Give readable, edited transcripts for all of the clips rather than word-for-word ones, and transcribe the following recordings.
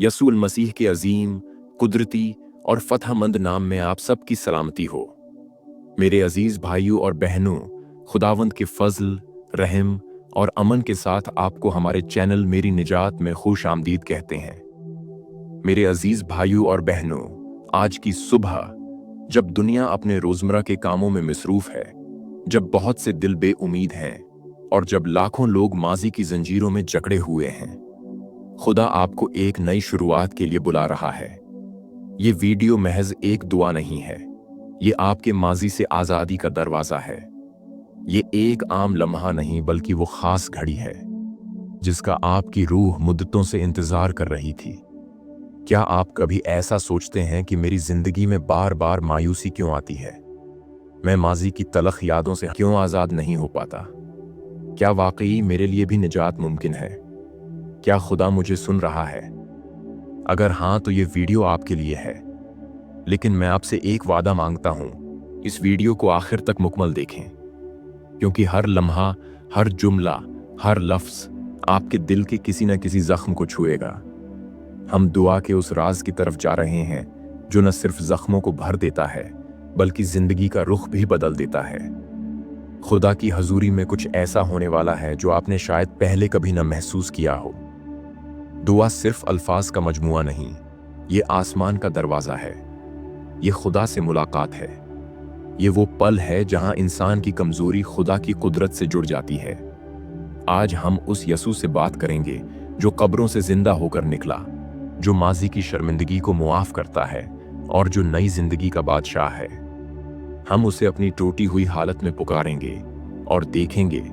यसूल मसीह के अजीम, कुदरती और फतहमंद नाम में आप सब की सलामती हो। मेरे अजीज भाइयों और बहनों, खुदावंद के फजल, रहम और अमन के साथ आपको हमारे चैनल मेरी निजात में खुश आमदीद कहते हैं। मेरे अजीज भाइयों और बहनों, आज की सुबह जब दुनिया अपने रोजमर्रा के कामों में मसरूफ है, जब बहुत से दिल बेउमीद हैं और जब लाखों लोग माजी की जंजीरों में जकड़े हुए हैं, खुदा आपको एक नई शुरुआत के लिए बुला रहा है। ये वीडियो महज एक दुआ नहीं है, ये आपके माजी से आजादी का दरवाजा है। ये एक आम लम्हा नहीं बल्कि वो खास घड़ी है जिसका आपकी रूह मुद्दतों से इंतजार कर रही थी। क्या आप कभी ऐसा सोचते हैं कि मेरी जिंदगी में बार बार मायूसी क्यों आती है? मैं माजी की तलख यादों से क्यों आजाद नहीं हो पाता? क्या वाकई मेरे लिए भी निजात मुमकिन है? क्या खुदा मुझे सुन रहा है? अगर हाँ तो ये वीडियो आपके लिए है। लेकिन मैं आपसे एक वादा मांगता हूं, इस वीडियो को आखिर तक मुकम्मल देखें, क्योंकि हर लम्हा, हर जुमला, हर लफ्ज आपके दिल के किसी न किसी जख्म को छुएगा। हम दुआ के उस राज की तरफ जा रहे हैं जो न सिर्फ जख्मों को भर देता है बल्कि जिंदगी का रुख भी बदल देता है। खुदा की हजूरी में कुछ ऐसा होने वाला है जो आपने शायद पहले कभी न महसूस किया हो। दुआ सिर्फ अल्फाज का मजमुआ नहीं, ये आसमान का दरवाजा है, ये खुदा से मुलाकात है। ये वो पल है जहां इंसान की कमजोरी खुदा की कुदरत से जुड़ जाती है। आज हम उस यसू से बात करेंगे जो कब्रों से जिंदा होकर निकला, जो माजी की शर्मिंदगी को मुआफ करता है और जो नई जिंदगी का बादशाह है। हम उसे अपनी टूटी हुई हालत में पुकारेंगे और देखेंगे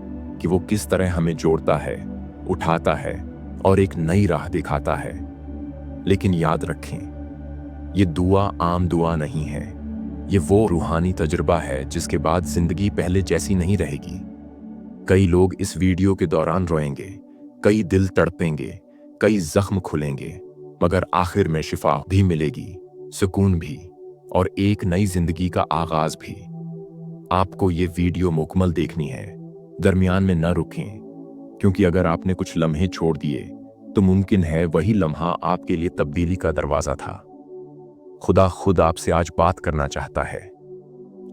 कि वो किस तरह हमें जोड़ता है, उठाता है और एक नई राह दिखाता है। लेकिन याद रखें, ये दुआ आम दुआ नहीं है, ये वो रूहानी तजुर्बा है जिसके बाद जिंदगी पहले जैसी नहीं रहेगी। कई लोग इस वीडियो के दौरान रोएंगे, कई दिल तड़पेंगे, कई जख्म खुलेंगे, मगर आखिर में शिफा भी मिलेगी, सुकून भी और एक नई जिंदगी का आगाज भी। आपको ये वीडियो मुकम्मल देखनी है, दरमियान में न रुकें, क्योंकि अगर आपने कुछ लम्हे छोड़ दिए तो मुमकिन है वही लम्हा आपके लिए तब्दीली का दरवाजा था। खुदा खुद आपसे आज बात करना चाहता है।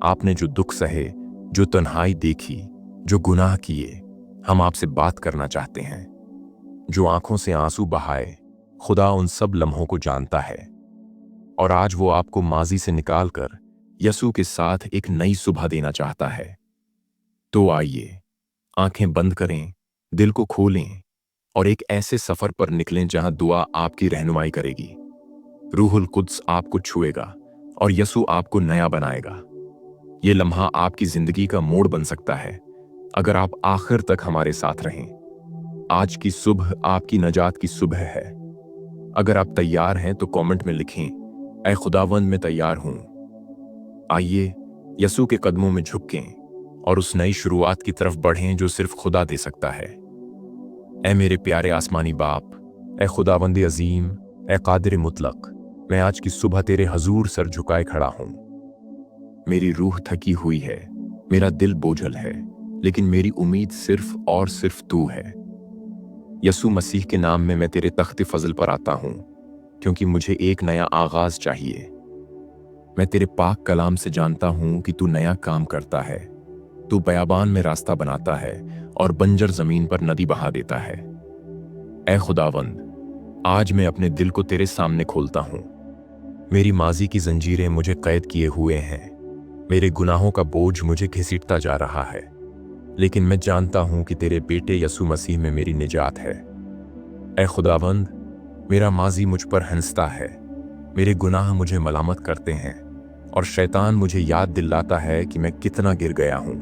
आपने जो दुख सहे, जो तन्हाई देखी, जो गुनाह किए, हम आपसे बात करना चाहते हैं। जो आंखों से आंसू बहाए, खुदा उन सब लम्हों को जानता है और आज वो आपको माजी से निकालकर यसू के साथ एक नई सुबह देना चाहता है। तो आइए, आंखें बंद करें, दिल को खोलें और एक ऐसे सफर पर निकलें जहां दुआ आपकी रहनुमाई करेगी। रूहुल कुद्स आपको छुएगा और यसू आपको नया बनाएगा। ये लम्हा आपकी जिंदगी का मोड़ बन सकता है अगर आप आखिर तक हमारे साथ रहें। आज की सुबह आपकी नजात की सुबह है। अगर आप तैयार हैं तो कमेंट में लिखें, ऐ खुदावंद मैं तैयार हूं। आइए यसू के कदमों में झुकें और उस नई शुरुआत की तरफ बढ़ें जो सिर्फ खुदा दे सकता है। ऐ मेरे प्यारे आसमानी बाप, ऐ खुदावंद अजीम, ऐ कादिर मुतलक, मैं आज की सुबह तेरे हजूर सर झुकाए खड़ा हूं। मेरी रूह थकी हुई है, मेरा दिल बोझल है, लेकिन मेरी उम्मीद सिर्फ और सिर्फ तू है। यसू मसीह के नाम में मैं तेरे तख्त फजल पर आता हूं, क्योंकि मुझे एक नया आगाज चाहिए। मैं तेरे पाक कलाम से जानता हूं कि तू नया काम करता है। तू बयाबान में रास्ता बनाता है और बंजर जमीन पर नदी बहा देता है। ऐ खुदावंद, आज मैं अपने दिल को तेरे सामने खोलता हूं। मेरी माजी की जंजीरें मुझे कैद किए हुए हैं, मेरे गुनाहों का बोझ मुझे घसीटता जा रहा है, लेकिन मैं जानता हूं कि तेरे बेटे यसू मसीह में मेरी निजात है। ऐ खुदावंद, मेरा माजी मुझ पर हंसता है, मेरे गुनाह मुझे मलामत करते हैं और शैतान मुझे याद दिलाता है कि मैं कितना गिर गया हूं।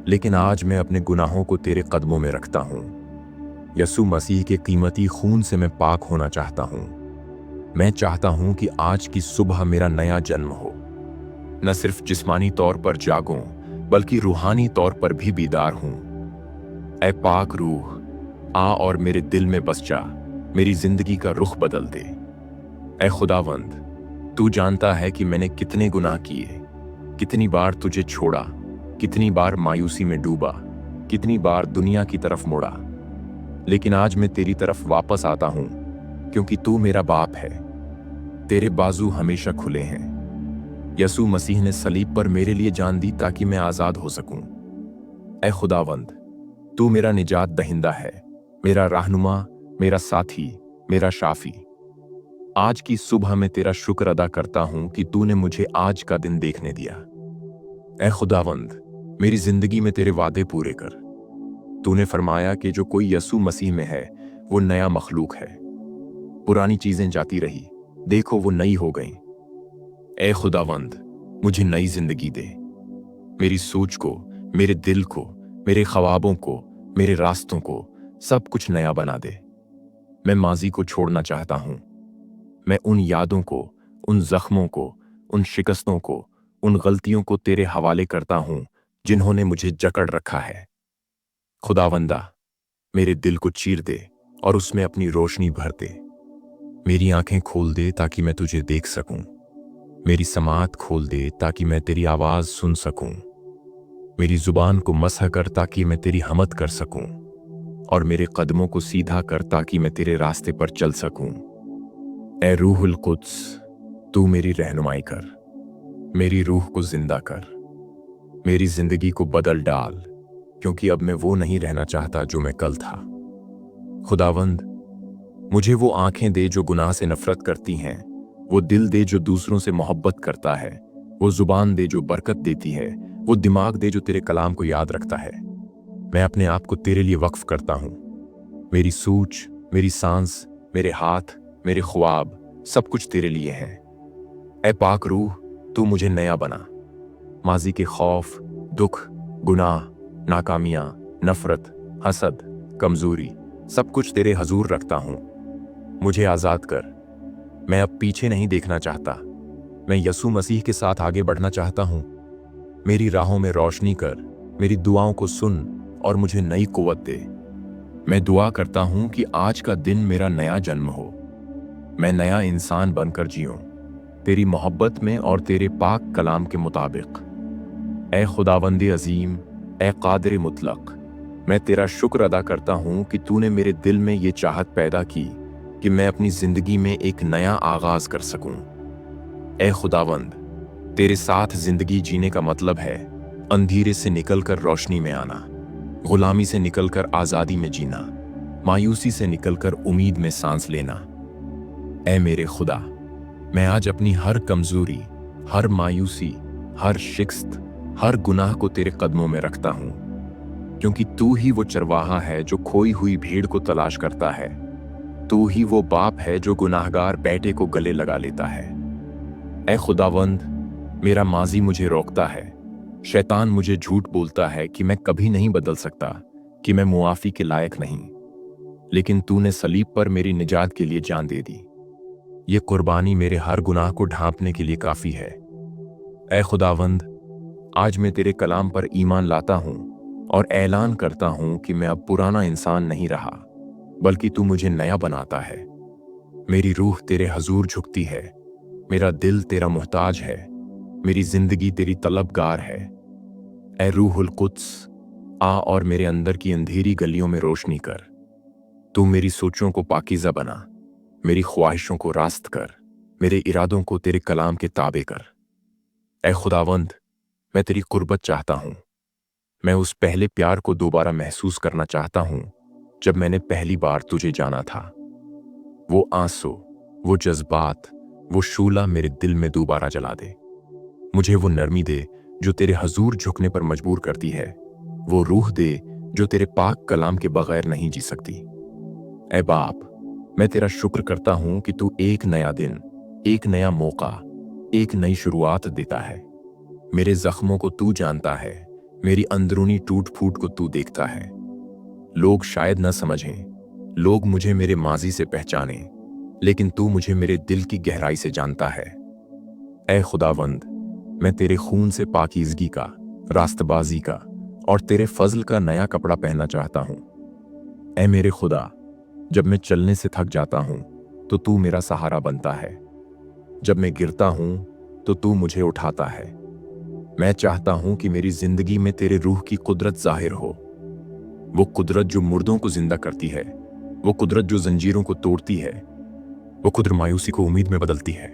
लेकिन आज मैं अपने गुनाहों को तेरे कदमों में रखता हूं। यसू मसीह के कीमती खून से मैं पाक होना चाहता हूं। मैं चाहता हूं कि आज की सुबह मेरा नया जन्म हो। न सिर्फ जिस्मानी तौर पर जागूं बल्कि रूहानी तौर पर भी बीदार हूं। ऐ पाक रूह, आ और मेरे दिल में बस जा, मेरी जिंदगी का रुख बदल दे। ऐ खुदावंद, तू जानता है कि मैंने कितने गुनाह किए, कितनी बार तुझे छोड़ा, कितनी बार मायूसी में डूबा, कितनी बार दुनिया की तरफ मुड़ा। लेकिन आज मैं तेरी तरफ वापस आता हूं, क्योंकि तू मेरा बाप है। तेरे बाजू हमेशा खुले हैं। यसू मसीह ने सलीब पर मेरे लिए जान दी ताकि मैं आजाद हो सकूं। ऐ खुदावंद, तू मेरा निजात दहिंदा है, मेरा रहनुमा, मेरा साथी, मेरा शाफी। आज की सुबह मैं तेरा शुक्र अदा करता हूं कि तूने मुझे आज का दिन देखने दिया। ऐ खुदावंद, मेरी जिंदगी में तेरे वादे पूरे कर। तूने फरमाया कि जो कोई यसू मसीह में है वो नया मखलूक है। पुरानी चीजें जाती रही, देखो वो नई हो गईं। ऐ खुदावंद, मुझे नई जिंदगी दे। मेरी सोच को, मेरे दिल को, मेरे ख्वाबों को, मेरे रास्तों को, सब कुछ नया बना दे। मैं माजी को छोड़ना चाहता हूं। मैं उन यादों को, उन जख्मों को, उन शिकस्तों को, उन गलतियों को तेरे हवाले करता हूं जिन्होंने मुझे जकड़ रखा है। खुदावंदा, मेरे दिल को चीर दे और उसमें अपनी रोशनी भर दे। मेरी आंखें खोल दे ताकि मैं तुझे देख सकूं। मेरी समात खोल दे ताकि मैं तेरी आवाज सुन सकूं। मेरी जुबान को मसह कर ताकि मैं तेरी हमद कर सकूं, और मेरे कदमों को सीधा कर ताकि मैं तेरे रास्ते पर चल सकूं। ऐ रूहुल कुद्स, तू मेरी रहनुमाई कर। मेरी रूह को जिंदा कर। मेरी जिंदगी को बदल डाल, क्योंकि अब मैं वो नहीं रहना चाहता जो मैं कल था। खुदावंद, मुझे वो आंखें दे जो गुनाह से नफरत करती हैं, वो दिल दे जो दूसरों से मोहब्बत करता है, वो जुबान दे जो बरकत देती है, वो दिमाग दे जो तेरे कलाम को याद रखता है। मैं अपने आप को तेरे लिए वक्फ करता हूं। मेरी सोच, मेरी सांस, मेरे हाथ, मेरे ख्वाब, सब कुछ तेरे लिए है। ऐ पाक रूह, तू मुझे नया बना। माजी के खौफ, दुख, गुनाह, नाकामियां, नफरत, हसद, कमजोरी, सब कुछ तेरे हजूर रखता हूं। मुझे आजाद कर। मैं अब पीछे नहीं देखना चाहता। मैं यसू मसीह के साथ आगे बढ़ना चाहता हूं। मेरी राहों में रोशनी कर, मेरी दुआओं को सुन और मुझे नई कुव्वत दे। मैं दुआ करता हूं कि आज का दिन मेरा नया जन्म हो। मैं नया इंसान बनकर जीऊं, तेरी मोहब्बत में और तेरे पाक कलाम के मुताबिक। ऐ खुदावंद अजीम, ऐ कादिर मुतलक, मैं तेरा शुक्र अदा करता हूं कि तूने मेरे दिल में ये चाहत पैदा की कि मैं अपनी जिंदगी में एक नया आगाज कर सकूं। ऐ खुदावंद, तेरे साथ जिंदगी जीने का मतलब है अंधेरे से निकलकर रोशनी में आना, गुलामी से निकलकर आजादी में जीना, मायूसी से निकलकर उम्मीद में सांस लेना। ऐ मेरे खुदा, मैं आज अपनी हर कमजोरी, हर मायूसी, हर शिकस्त, हर गुनाह को तेरे कदमों में रखता हूं, क्योंकि तू ही वो चरवाहा है जो खोई हुई भेड़ को तलाश करता है। तू ही वो बाप है जो गुनाहगार बेटे को गले लगा लेता है। ऐ खुदावंद, मेरा माजी मुझे रोकता है। शैतान मुझे झूठ बोलता है कि मैं कभी नहीं बदल सकता, कि मैं मुआफी के लायक नहीं। लेकिन तूने सलीब पर मेरी निजात के लिए जान दे दी। ये कुर्बानी मेरे हर गुनाह को ढांपने के लिए काफी है। ऐ खुदावंद, आज मैं तेरे कलाम पर ईमान लाता हूं और ऐलान करता हूं कि मैं अब पुराना इंसान नहीं रहा, बल्कि तू मुझे नया बनाता है। मेरी रूह तेरे हजूर झुकती है, मेरा दिल तेरा मुहताज है, मेरी जिंदगी तेरी तलबगार है। ऐ रूहुल कुद्स, आ और मेरे अंदर की अंधेरी गलियों में रोशनी कर। तू मेरी सोचों को पाकीज़ा बना, मेरी ख्वाहिशों को रास्त कर, मेरे इरादों को तेरे कलाम के ताबे कर। ऐ खुदावंद, मैं तेरी कुर्बत चाहता हूं। मैं उस पहले प्यार को दोबारा महसूस करना चाहता हूं जब मैंने पहली बार तुझे जाना था। वो आंसू, वो जज्बात, वो शूला मेरे दिल में दोबारा जला दे। मुझे वो नरमी दे जो तेरे हजूर झुकने पर मजबूर करती है। वो रूह दे जो तेरे पाक कलाम के बगैर नहीं जी सकती। ऐ बाप, मैं तेरा शुक्र करता हूं कि तू एक नया दिन, एक नया मौका, एक नई शुरुआत देता है। मेरे जख्मों को तू जानता है, मेरी अंदरूनी टूट फूट को तू देखता है। लोग शायद न समझें, लोग मुझे मेरे माजी से पहचानें, लेकिन तू मुझे मेरे दिल की गहराई से जानता है। ऐ खुदावंद, मैं तेरे खून से पाकीज़गी का, रास्तबाजी का और तेरे फजल का नया कपड़ा पहनना चाहता हूं। ऐ मेरे खुदा, जब मैं चलने से थक जाता हूं तो तू मेरा सहारा बनता है। जब मैं गिरता हूं तो तू मुझे उठाता है। मैं चाहता हूं कि मेरी जिंदगी में तेरे रूह की कुदरत जाहिर हो। वो कुदरत जो मुर्दों को जिंदा करती है, वो कुदरत जो जंजीरों को तोड़ती है, वो खुद मायूसी को उम्मीद में बदलती है।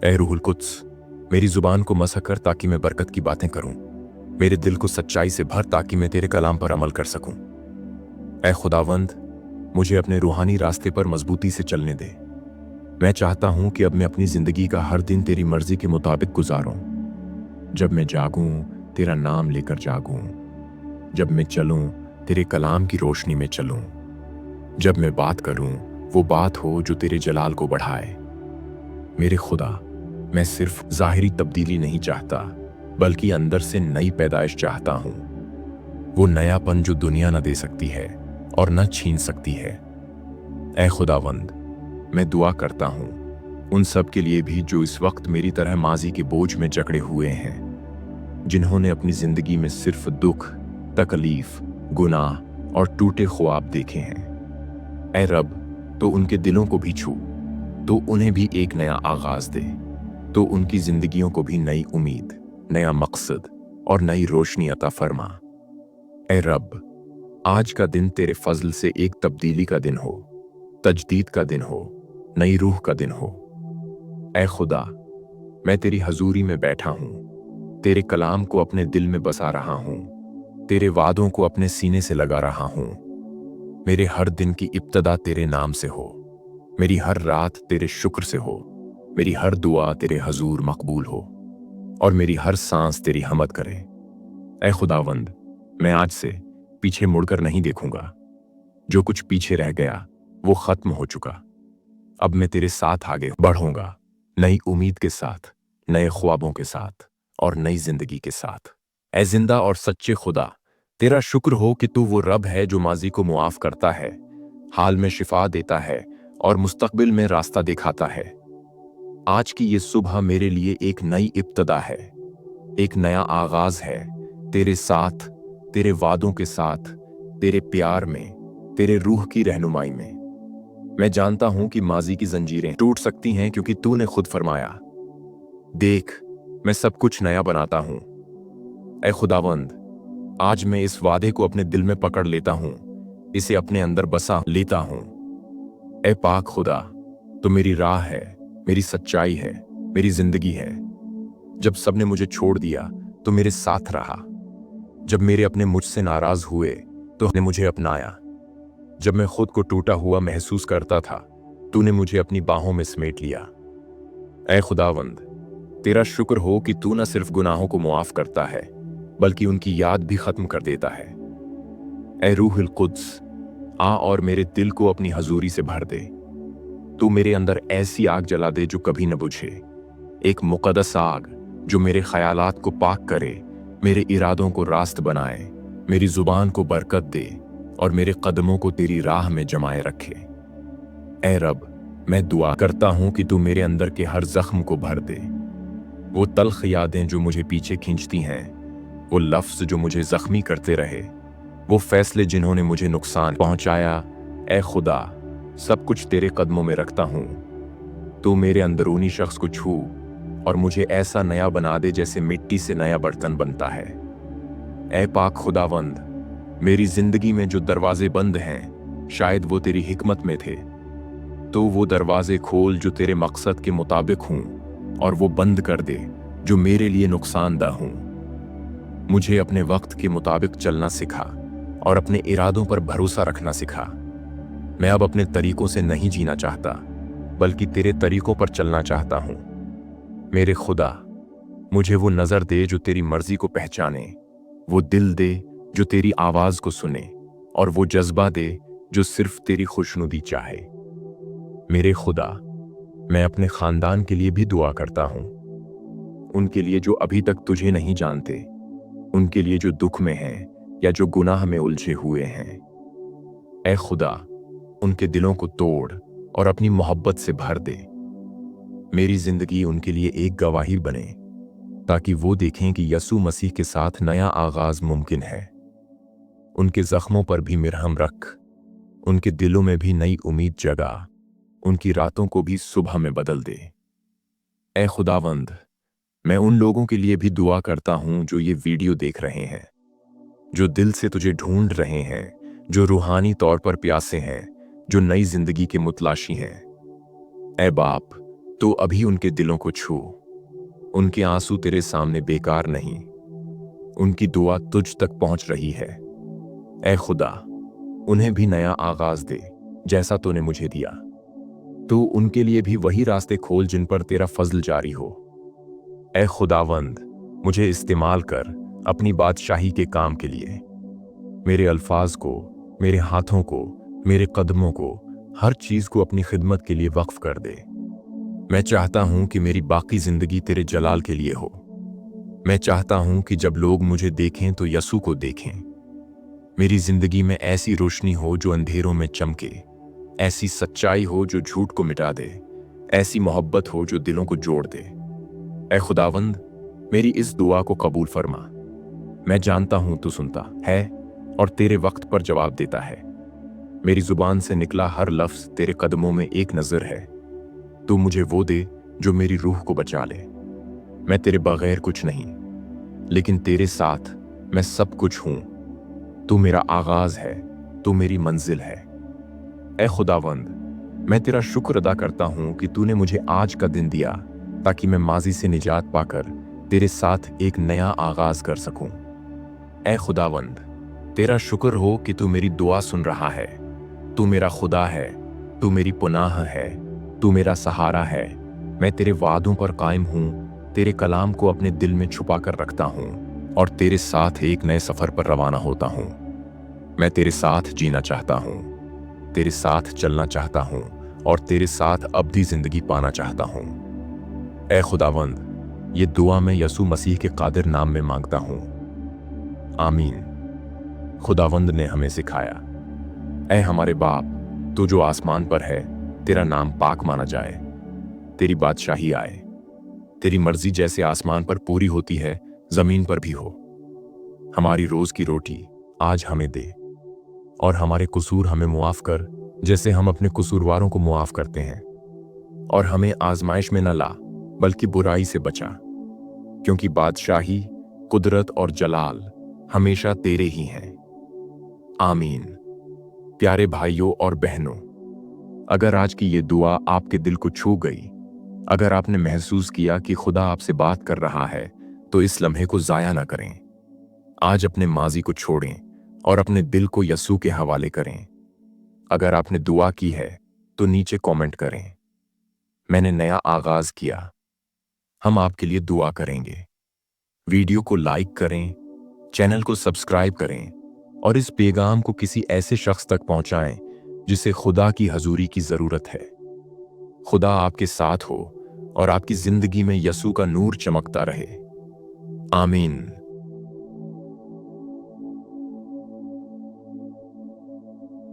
ए रूहुल कुद्स, मेरी जुबान को मसक कर ताकि मैं बरकत की बातें करूं। मेरे दिल को सच्चाई से भर ताकि मैं तेरे कलाम पर अमल कर सकूं। ए खुदावंद, मुझे अपने रूहानी रास्ते पर मजबूती से चलने दे। मैं चाहता हूं कि अब मैं अपनी जिंदगी का हर दिन तेरी मर्जी के मुताबिक गुजारूं। जब मैं जागूं, तेरा नाम लेकर जागूं। जब मैं चलूं, तेरे कलाम की रोशनी में चलूं। जब मैं बात करूं, वो बात हो जो तेरे जलाल को बढ़ाए। मेरे खुदा, मैं सिर्फ ज़ाहिरी तब्दीली नहीं चाहता, बल्कि अंदर से नई पैदाइश चाहता हूं। वो नयापन जो दुनिया न दे सकती है और न छीन सकती है। ऐ खुदावंद, मैं दुआ करता हूं उन सब के लिए भी जो इस वक्त मेरी तरह माजी के बोझ में जकड़े हुए हैं, जिन्होंने अपनी जिंदगी में सिर्फ दुख, तकलीफ, गुनाह और टूटे ख्वाब देखे हैं। ऐ रब, तो उनके दिलों को भी छू, तो उन्हें भी एक नया आगाज दे, तो उनकी जिंदगियों को भी नई उम्मीद, नया मकसद और नई रोशनी अता फरमा। ऐ रब, आज का दिन तेरे फजल से एक तब्दीली का दिन हो, तजदीद का दिन हो, नई रूह का दिन हो। ऐ खुदा, मैं तेरी हजूरी में बैठा हूं, तेरे कलाम को अपने दिल में बसा रहा हूं, तेरे वादों को अपने सीने से लगा रहा हूं। मेरे हर दिन की इब्तदा तेरे नाम से हो, मेरी हर रात तेरे शुक्र से हो, मेरी हर दुआ तेरे हजूर मकबूल हो और मेरी हर सांस तेरी हमद करे। ऐ खुदावंद, मैं आज से पीछे मुड़कर नहीं देखूंगा। जो कुछ पीछे रह गया वो खत्म हो चुका। अब मैं तेरे साथ आगे बढ़ूंगा, नई उम्मीद के साथ, नए ख्वाबों के साथ और नई जिंदगी के साथ। ऐ जिंदा और सच्चे खुदा, तेरा शुक्र हो कि तू वो रब है जो माजी को मुआफ करता है, हाल में शिफा देता है और मुस्तकबिल में रास्ता दिखाता है। आज की ये सुबह मेरे लिए एक नई इब्तदा है, एक नया आगाज है, तेरे साथ, तेरे वादों के साथ, तेरे प्यार में, तेरे रूह की रहनुमाई में। मैं जानता हूं कि माजी की जंजीरें टूट सकती हैं क्योंकि तूने खुद फरमाया, देख, मैं सब कुछ नया बनाता हूं। ऐ खुदावंद, आज मैं इस वादे को अपने दिल में पकड़ लेता हूं, इसे अपने अंदर बसा लेता हूं। ऐ पाक खुदा, तो मेरी राह है, मेरी सच्चाई है, मेरी जिंदगी है। जब सबने मुझे छोड़ दिया तो मेरे साथ रहा। जब मेरे अपने मुझसे नाराज हुए तो ने मुझे अपनाया। जब मैं खुद को टूटा हुआ महसूस करता था, तूने मुझे अपनी बाहों में समेट लिया। ऐ खुदावंद, तेरा शुक्र हो कि तू न सिर्फ गुनाहों को मुआफ करता है, बल्कि उनकी याद भी खत्म कर देता है। ऐ रूहुल कुद्स, आ और मेरे दिल को अपनी हजूरी से भर दे। तू मेरे अंदर ऐसी आग जला दे जो कभी न बुझे, एक मुकद्दस आग जो मेरे ख्यालात को पाक करे, मेरे इरादों को रास्त बनाए, मेरी जुबान को बरकत दे और मेरे कदमों को तेरी राह में जमाए रखे। ऐ रब, मैं दुआ करता हूं कि तू मेरे अंदर के हर जख्म को भर दे। वो तल्ख यादें जो मुझे पीछे खींचती हैं, वो लफ्ज जो मुझे जख्मी करते रहे, वो फैसले जिन्होंने मुझे नुकसान पहुंचाया, ऐ खुदा, सब कुछ तेरे कदमों में रखता हूं। तू मेरे अंदरूनी शख्स को छू और मुझे ऐसा नया बना दे जैसे मिट्टी से नया बर्तन बनता है। ऐ पाक खुदावंद, मेरी जिंदगी में जो दरवाजे बंद हैं, शायद वो तेरी हिकमत में थे। तो वो दरवाजे खोल जो तेरे मकसद के मुताबिक हों, और वो बंद कर दे जो मेरे लिए नुकसानदा हों। मुझे अपने वक्त के मुताबिक चलना सिखा और अपने इरादों पर भरोसा रखना सिखा। मैं अब अपने तरीकों से नहीं जीना चाहता, बल्कि तेरे तरीकों पर चलना चाहता हूं। मेरे खुदा, मुझे वो नजर दे जो तेरी मर्जी को पहचाने, वो दिल दे जो तेरी आवाज को सुने, और वो जज्बा दे जो सिर्फ तेरी खुशनुदी चाहे। मेरे खुदा, मैं अपने खानदान के लिए भी दुआ करता हूं, उनके लिए जो अभी तक तुझे नहीं जानते, उनके लिए जो दुख में हैं या जो गुनाह में उलझे हुए हैं। ऐ खुदा, उनके दिलों को तोड़ और अपनी मोहब्बत से भर दे। मेरी जिंदगी उनके लिए एक गवाही बने, ताकि वो देखें कि यसू मसीह के साथ नया आगाज मुमकिन है। उनके जख्मों पर भी मिरहम रख, उनके दिलों में भी नई उम्मीद जगा, उनकी रातों को भी सुबह में बदल दे। ऐ खुदावंद, मैं उन लोगों के लिए भी दुआ करता हूं जो ये वीडियो देख रहे हैं, जो दिल से तुझे ढूंढ रहे हैं, जो रूहानी तौर पर प्यासे हैं, जो नई जिंदगी के मुतलाशी हैं। ऐ बाप, तो अभी उनके दिलों को छू। उनके आंसू तेरे सामने बेकार नहीं, उनकी दुआ तुझ तक पहुंच रही है। ऐ खुदा, उन्हें भी नया आगाज दे जैसा तूने मुझे दिया। तू उनके लिए भी वही रास्ते खोल जिन पर तेरा फजल जारी हो। ऐ खुदावंद, मुझे इस्तेमाल कर अपनी बादशाही के काम के लिए। मेरे अल्फाज को, मेरे हाथों को, मेरे कदमों को, हर चीज को अपनी खिदमत के लिए वक्फ कर दे। मैं चाहता हूं कि मेरी बाकी जिंदगी तेरे जलाल के लिए हो। मैं चाहता हूं कि जब लोग मुझे देखें तो यसू को देखें। मेरी जिंदगी में ऐसी रोशनी हो जो अंधेरों में चमके, ऐसी सच्चाई हो जो झूठ को मिटा दे, ऐसी मोहब्बत हो जो दिलों को जोड़ दे। ऐ खुदावंद, मेरी इस दुआ को कबूल फरमा। मैं जानता हूं तू सुनता है और तेरे वक्त पर जवाब देता है। मेरी जुबान से निकला हर लफ्ज तेरे कदमों में एक नजर है। तू मुझे वो दे जो मेरी रूह को बचा ले। मैं तेरे बगैर कुछ नहीं, लेकिन तेरे साथ मैं सब कुछ हूं। तू मेरा आगाज है, तू मेरी मंजिल है। ऐ खुदावंद, मैं तेरा शुक्र अदा करता हूं कि तूने मुझे आज का दिन दिया ताकि मैं माजी से निजात पाकर तेरे साथ एक नया आगाज कर सकूं। ऐ खुदावंद, तेरा शुक्र हो कि तू मेरी दुआ सुन रहा है। तू मेरा खुदा है, तू मेरी पुनाह है, तू मेरा सहारा है। मैं तेरे वादों पर कायम हूं, तेरे कलाम को अपने दिल में छुपा कर रखता हूं और तेरे साथ एक नए सफर पर रवाना होता हूं। मैं तेरे साथ जीना चाहता हूं, तेरे साथ चलना चाहता हूं और तेरे साथ अब्दी जिंदगी पाना चाहता हूं। ऐ खुदावंद, ये दुआ मैं यसू मसीह के कादिर नाम में मांगता हूं, आमीन। खुदावंद ने हमें सिखाया, ऐ हमारे बाप, तू जो आसमान पर है, तेरा नाम पाक माना जाए। तेरी बादशाही आए, तेरी मर्जी जैसे आसमान पर पूरी होती है जमीन पर भी हो। हमारी रोज की रोटी आज हमें दे और हमारे कसूर हमें मुआफ कर जैसे हम अपने कसूरवारों को मुआफ करते हैं। और हमें आजमाइश में न ला बल्कि बुराई से बचा, क्योंकि बादशाही, कुदरत और जलाल हमेशा तेरे ही हैं, आमीन। प्यारे भाइयों और बहनों, अगर आज की ये दुआ आपके दिल को छू गई, अगर आपने महसूस किया कि खुदा आपसे बात कर रहा है, तो इस लम्हे को जाया ना करें। आज अपने माजी को छोड़ें और अपने दिल को यसू के हवाले करें। अगर आपने दुआ की है तो नीचे कमेंट करें, मैंने नया आगाज किया। हम आपके लिए दुआ करेंगे। वीडियो को लाइक करें, चैनल को सब्सक्राइब करें और इस पैगाम को किसी ऐसे शख्स तक पहुंचाएं जिसे खुदा की हजूरी की जरूरत है। खुदा आपके साथ हो और आपकी जिंदगी में यसू का नूर चमकता रहे, आमीन।